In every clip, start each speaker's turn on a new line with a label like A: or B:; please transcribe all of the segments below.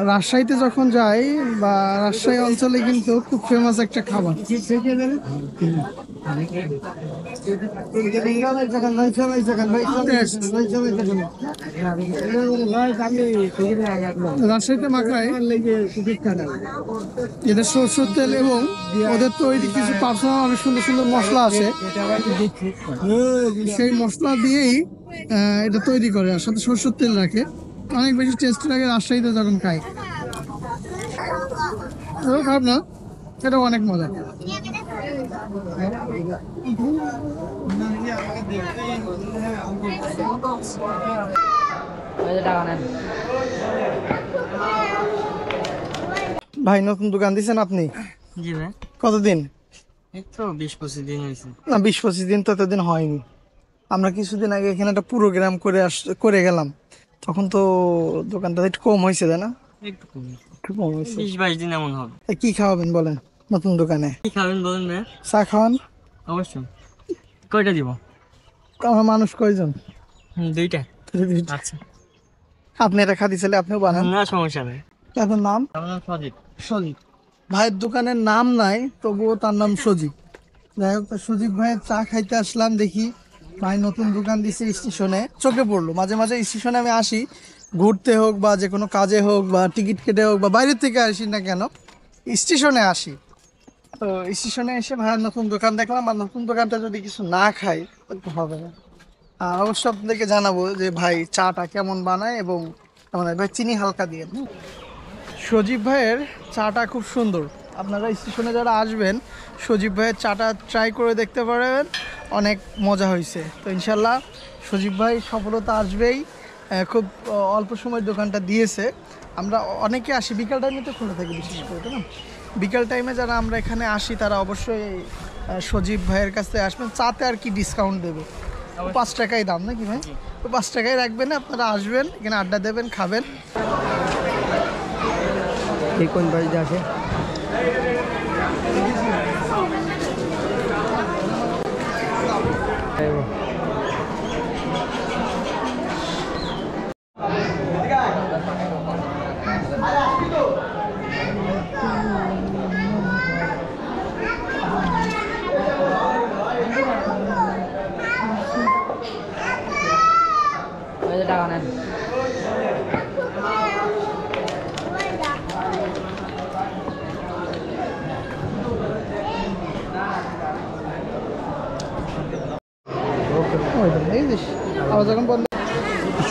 A: রাজশাহীতে যখন যাই বা রাজশাহী অঞ্চলে কিন্তু খুব ফেমাস একটা খাবার রাজশাহীতে মাখায় যেটা সরষের তেল এবং ওদের তৈরি কিছু পার্সোনাল অনেক সুন্দর সুন্দর মশলা আছে সেই মশলা দিয়েই এটা তৈরি করে আর সাথে সরষের তেল রাখে অনেক বেশি টেস্ট লাগে রাজশাহীতে যখন খাই খারাপ না এটা অনেক মজা ভাই নতুন দোকান দিচ্ছেন আপনি?
B: জি ভাই।
A: কতদিন?
B: এই তো 20-25 দিন হয়েছে।
A: না 20-25 দিন তো এতদিন হয়নি। আমরা কিছুদিন আগে এখানে একটা প্রোগ্রাম করে গেলাম, তখন তো দোকানটা একটু কম হয়েছে তাই না?
B: একটু কম
A: হয়েছে।
B: 20-22 দিন এমন হবে।
A: কি খাওয়াবেন বলেন নতুন দোকানে?
B: কি খাবেন বলেন ভাই?
A: চা খাওয়ান।
B: অবশ্যই। কয়টা দিব?
A: আমার মানুষ কয়জন?
B: দুইটা। আচ্ছা।
A: আপনি এটা খাদি ছেলে, আপনিও বানান।
B: না সমস্যা নেই।
A: আপনার নাম?
B: আমার নাম সজিব।
A: সজীব ভাইয়ের দোকানের নাম নাই, তবুও তার নাম সজীব। যাই হোক, সজীব ভাইয়ের চা খাইতে আসলাম, দেখি ভাই নতুন দোকান দিছে স্টেশনে। চোখে পড়লো, মাঝে মাঝে স্টেশনে আমি আসি, ঘুরতে হোক বা যে কোনো কাজে হোক বা টিকিট কেটে হোক বা বাইরের থেকে আসি না কেন, স্টেশনে আসি। তো স্টেশনে এসে ভাইয়ের নতুন দোকান দেখলাম, আর নতুন দোকানটা যদি কিছু না খাই তো হবে না। অবশ্য আপনাদেরকে জানাবো যে ভাই চাটা কেমন বানায় এবং ভাই চিনি হালকা দিয়ে। সজীব ভাইয়ের চাটা খুব সুন্দর, আপনারা স্টেশনে যারা আসবেন সজীব ভাইয়ের চাটা ট্রাই করে দেখতে পারবেন, অনেক মজা হয়েছে। তো ইনশাল্লাহ সজীব ভাই সফলতা আসবেই, খুব অল্প সময় দোকানটা দিয়েছে। আমরা অনেকে আসি বিকাল টাইমে, তো খুলে থাকি বিশেষ করে, তাই না? বিকাল টাইমে যারা আমরা এখানে আসি তারা অবশ্যই সজীব ভাইয়ের কাছ থেকে আসবেন। চাতে আর কি ডিসকাউন্ট দেবে, 5 টাকাই দাম নাকি ভাই? তো 5 টাকাই রাখবেন, আপনারা আসবেন এখানে আড্ডা দেবেন, খাবেন।
B: এই কোন বাড়িতে আছে? টাকা নেন।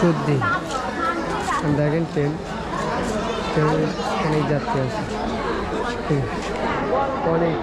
B: সত্যি দেখেন ট্রেন অনেক যাত্রী আছে, অনেক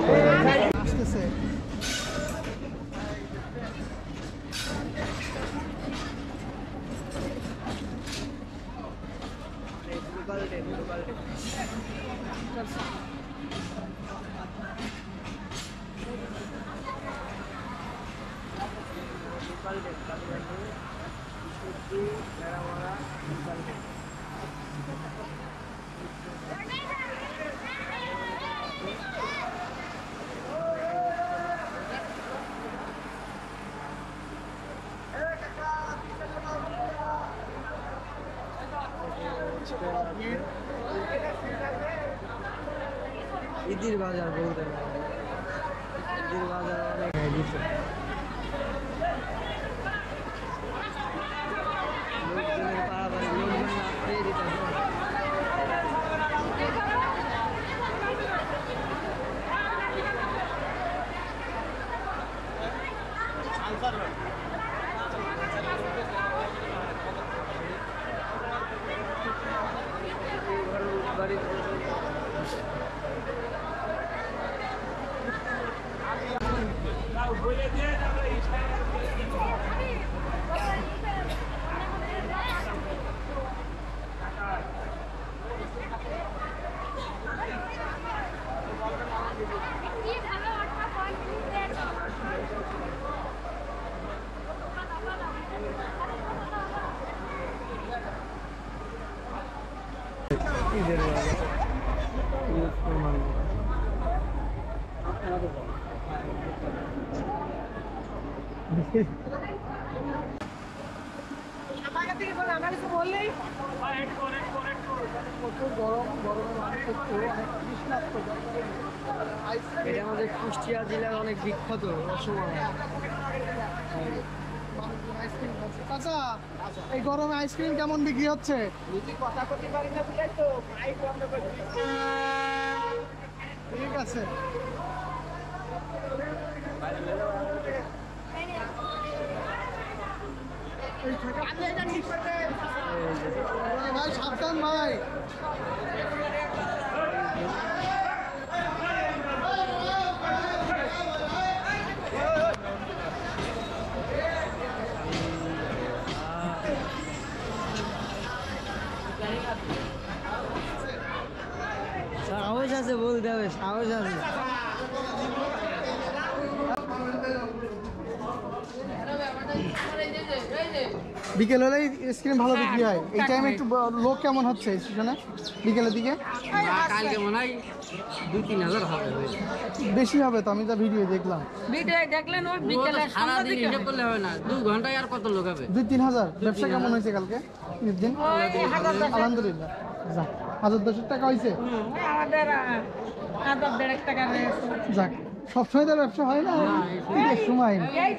B: ঈদের বাজার বলতে ঈদের বাজার অনেক দিচ্ছে। লোকজনের পাড়াবাড়ি লোকজন আসতেই দিতে ঈদের
A: প্রচুর গরম, গরমে মানুষ একটু অনেক তৃষ্ণার্ত।
B: এটা আমাদের কুষ্টিয়া জেলার অনেক বিখ্যাত রসমালাই।
A: আইসক্রিম খাচ্ছে। চাচা, এই গরমে আইসক্রিম কেমন বিক্রি হচ্ছে? ঠিক আছে। ভাই সাবধান ভাই।
B: সাহস আছে বলতে হবে, সাহস আছে।
A: বিকেল হলেই আইসক্রিম ভালো বিক্রি হয়। এই টাইমে একটু লোক কেমন হচ্ছে স্টেশনে বিকেলের দিকে?
B: কালকে মনে হয় 2-3 হাজার হবে।
A: বেশি হবে তো, আমি তো ভিডিও দেখলাম।
C: ভিডিও দেখলেন ওই বিকেলে
B: সারাদিন হিসাব করলে হবে না, 2 ঘন্টায় আর কত লোক হবে?
A: 2-3 হাজার। ব্যবসা কেমন হয়েছে কালকে ঈদ দিন? আলহামদুলিল্লাহ। যাক, 1000-1000 টাকা হয়েছে।
C: আমাদের 1000-1.5 টাকা রয়েছে।
A: যাক, সবসময় তো ব্যবসা হয় না, ঈদের সময়।
C: এই